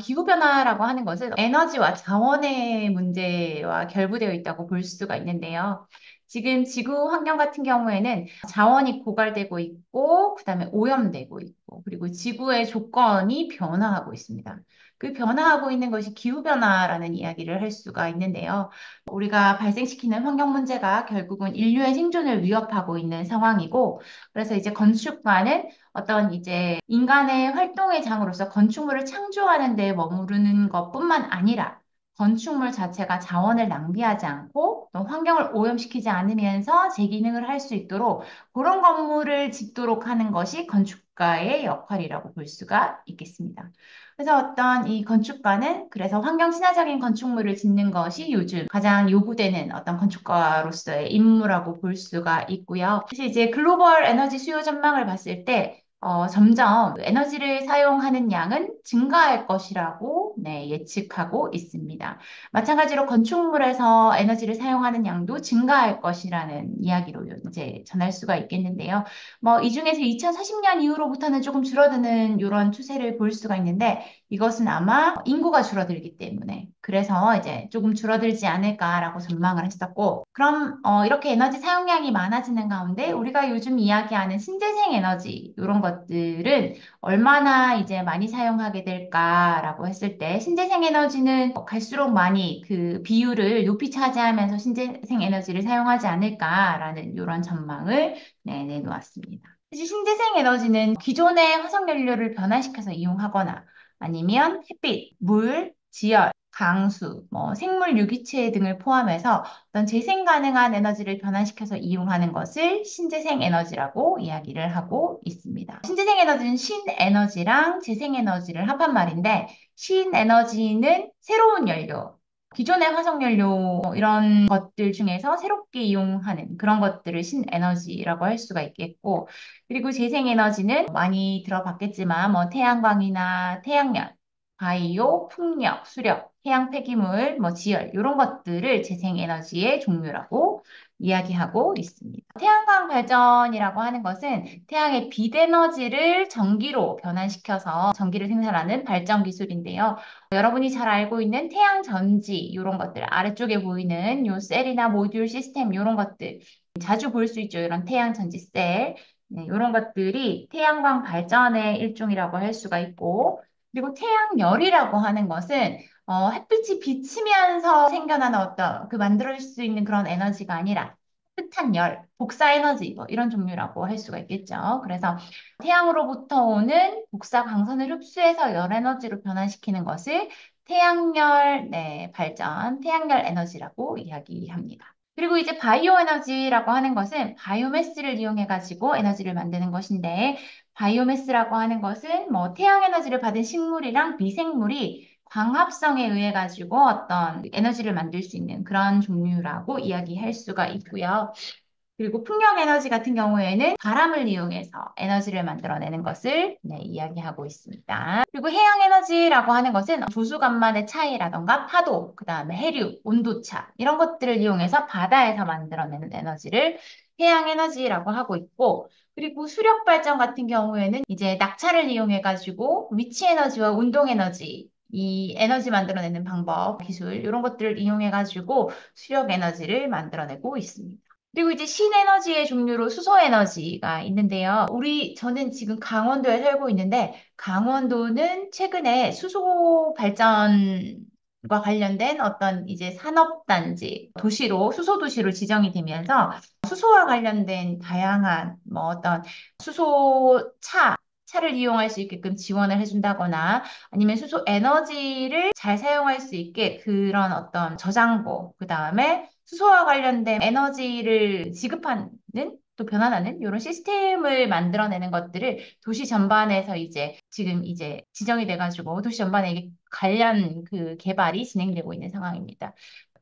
기후변화라고 하는 것은 에너지와 자원의 문제와 결부되어 있다고 볼 수가 있는데요. 지금 지구 환경 같은 경우에는 자원이 고갈되고 있고, 그다음에 오염되고 있고, 그리고 지구의 조건이 변화하고 있습니다. 그 변화하고 있는 것이 기후변화라는 이야기를 할 수가 있는데요. 우리가 발생시키는 환경 문제가 결국은 인류의 생존을 위협하고 있는 상황이고, 그래서 이제 건축과는 어떤 이제 인간의 활동의 장으로서 건축물을 창조하는 데 머무르는 것뿐만 아니라 건축물 자체가 자원을 낭비하지 않고 또 환경을 오염시키지 않으면서 제 기능을 할 수 있도록 그런 건물을 짓도록 하는 것이 건축가의 역할이라고 볼 수가 있겠습니다. 그래서 어떤 이 건축가는 그래서 환경 친화적인 건축물을 짓는 것이 요즘 가장 요구되는 어떤 건축가로서의 임무라고 볼 수가 있고요. 사실 이제 글로벌 에너지 수요 전망을 봤을 때 점점 에너지를 사용하는 양은 증가할 것이라고 네, 예측하고 있습니다. 마찬가지로 건축물에서 에너지를 사용하는 양도 증가할 것이라는 이야기로 이제 전할 수가 있겠는데요. 뭐, 이 중에서 2040년 이후로부터는 조금 줄어드는 이런 추세를 볼 수가 있는데 이것은 아마 인구가 줄어들기 때문에 그래서 이제 조금 줄어들지 않을까라고 전망을 했었고 그럼 이렇게 에너지 사용량이 많아지는 가운데 우리가 요즘 이야기하는 신재생 에너지 이런 것들은 얼마나 이제 많이 사용하게 될까라고 했을 때 신재생 에너지는 갈수록 많이 그 비율을 높이 차지하면서 신재생 에너지를 사용하지 않을까라는 이런 전망을 내놓았습니다. 사실 신재생 에너지는 기존의 화석연료를 변화시켜서 이용하거나 아니면 햇빛, 물, 지열, 강수, 뭐 생물 유기체 등을 포함해서 어떤 재생 가능한 에너지를 변환시켜서 이용하는 것을 신재생 에너지라고 이야기를 하고 있습니다. 신재생 에너지는 신에너지랑 재생 에너지를 합한 말인데 신에너지는 새로운 연료, 기존의 화석연료 이런 것들 중에서 새롭게 이용하는 그런 것들을 신에너지라고 할 수가 있겠고 그리고 재생에너지는 많이 들어봤겠지만 뭐 태양광이나 태양열, 바이오, 풍력, 수력, 해양 폐기물, 뭐 지열 이런 것들을 재생에너지의 종류라고 이야기하고 있습니다. 태양광 발전이라고 하는 것은 태양의 빛에너지를 전기로 변환시켜서 전기를 생산하는 발전 기술인데요. 여러분이 잘 알고 있는 태양 전지 이런 것들 아래쪽에 보이는 요 셀이나 모듈 시스템 이런 것들 자주 볼 수 있죠. 이런 태양 전지 셀 네, 이런 것들이 태양광 발전의 일종이라고 할 수가 있고 그리고 태양열이라고 하는 것은 햇빛이 비치면서 생겨나는 어떤 그 만들 수 있는 그런 에너지가 아니라 흡한 열, 복사 에너지 뭐 이런 종류라고 할 수가 있겠죠. 그래서 태양으로부터 오는 복사 광선을 흡수해서 열 에너지로 변환시키는 것을 태양열 네, 발전, 태양열 에너지라고 이야기합니다. 그리고 이제 바이오 에너지라고 하는 것은 바이오매스를 이용해 가지고 에너지를 만드는 것인데 바이오매스라고 하는 것은 뭐 태양 에너지를 받은 식물이랑 미생물이 광합성에 의해 가지고 어떤 에너지를 만들 수 있는 그런 종류라고 이야기할 수가 있고요. 그리고 풍력 에너지 같은 경우에는 바람을 이용해서 에너지를 만들어내는 것을 이야기하고 있습니다. 그리고 해양 에너지라고 하는 것은 조수간만의 차이라던가 파도, 그 다음에 해류, 온도차 이런 것들을 이용해서 바다에서 만들어내는 에너지를 해양 에너지라고 하고 있고 그리고 수력 발전 같은 경우에는 이제 낙차를 이용해 가지고 위치 에너지와 운동 에너지 이 에너지 만들어내는 방법, 기술 이런 것들을 이용해 가지고 수력 에너지를 만들어내고 있습니다. 그리고 이제 신에너지의 종류로 수소에너지가 있는데요. 저는 지금 강원도에 살고 있는데, 강원도는 최근에 수소 발전과 관련된 어떤 이제 산업단지, 수소도시로 지정이 되면서 수소와 관련된 다양한 뭐 어떤 차를 이용할 수 있게끔 지원을 해준다거나 아니면 수소 에너지를 잘 사용할 수 있게 그런 어떤 저장고, 그 다음에 수소와 관련된 에너지를 지급하는 또 변환하는 이런 시스템을 만들어내는 것들을 도시 전반에서 이제 지금 이제 지정이 돼가지고 도시 전반에 이게 관련 그 개발이 진행되고 있는 상황입니다.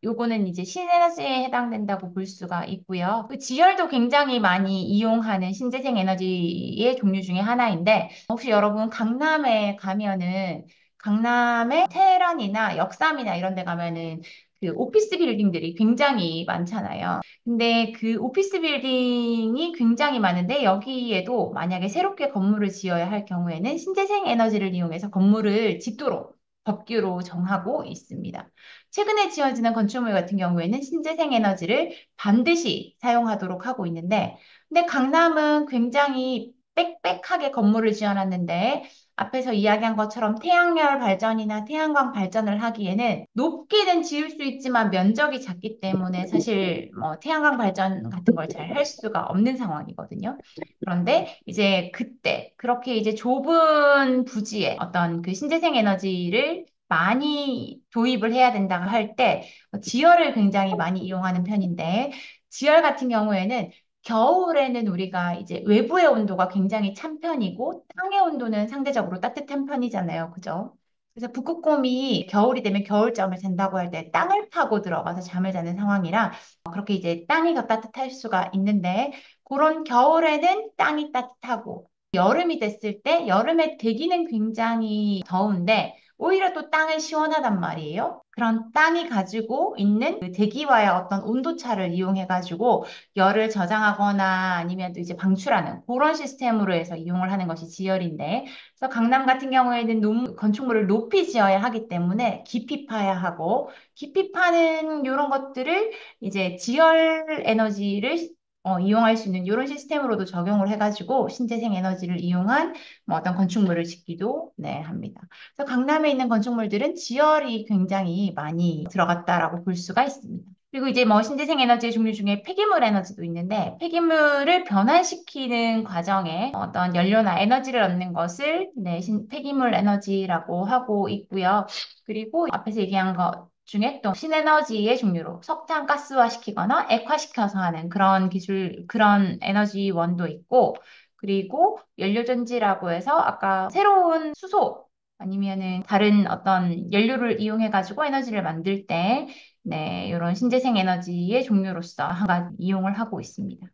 요거는 이제 신에너지에 해당된다고 볼 수가 있고요. 그 지열도 굉장히 많이 이용하는 신재생 에너지의 종류 중에 하나인데 혹시 여러분 강남에 가면은 강남의 테란이나 역삼이나 이런 데 가면은 그 오피스 빌딩들이 굉장히 많잖아요. 근데 그 오피스 빌딩이 굉장히 많은데 여기에도 만약에 새롭게 건물을 지어야 할 경우에는 신재생 에너지를 이용해서 건물을 짓도록 법규로 정하고 있습니다. 최근에 지어지는 건축물 같은 경우에는 신재생 에너지를 반드시 사용하도록 하고 있는데, 근데 강남은 굉장히 빽빽하게 건물을 지어놨는데, 앞에서 이야기한 것처럼 태양열 발전이나 태양광 발전을 하기에는 높게는 지을 수 있지만 면적이 작기 때문에 사실 뭐 태양광 발전 같은 걸 잘 할 수가 없는 상황이거든요. 그런데 이제 그때 그렇게 이제 좁은 부지에 어떤 그 신재생 에너지를 많이 도입을 해야 된다 할 때 지열을 굉장히 많이 이용하는 편인데 지열 같은 경우에는 겨울에는 우리가 이제 외부의 온도가 굉장히 찬 편이고 땅의 온도는 상대적으로 따뜻한 편이잖아요. 그죠? 그래서 북극곰이 겨울이 되면 겨울잠을 잔다고 할 때 땅을 파고 들어가서 잠을 자는 상황이라 그렇게 이제 땅이 더 따뜻할 수가 있는데 그런 겨울에는 땅이 따뜻하고 여름이 됐을 때 여름에 대기는 굉장히 더운데 오히려 또 땅은 시원하단 말이에요. 그런 땅이 가지고 있는 그 대기와의 어떤 온도차를 이용해 가지고 열을 저장하거나 아니면 또 이제 방출하는 그런 시스템으로 해서 이용을 하는 것이 지열인데 그래서 강남 같은 경우에는 건축물을 높이 지어야 하기 때문에 깊이 파야 하고 깊이 파는 이런 것들을 이제 지열 에너지를 이용할 수 있는 이런 시스템으로도 적용을 해가지고 신재생 에너지를 이용한 뭐 어떤 건축물을 짓기도 네, 합니다. 그래서 강남에 있는 건축물들은 지열이 굉장히 많이 들어갔다라고 볼 수가 있습니다. 그리고 이제 뭐 신재생 에너지의 종류 중에 폐기물 에너지도 있는데 폐기물을 변환시키는 과정에 어떤 연료나 에너지를 얻는 것을 네, 폐기물 에너지라고 하고 있고요. 그리고 앞에서 얘기한 것 중에 또 신에너지의 종류로 석탄 가스화시키거나 액화시켜서 하는 그런 기술, 그런 에너지원도 있고, 그리고 연료전지라고 해서 아까 새로운 수소 아니면은 다른 어떤 연료를 이용해 가지고 에너지를 만들 때, 네, 이런 신재생 에너지의 종류로서 한 가지 이용을 하고 있습니다.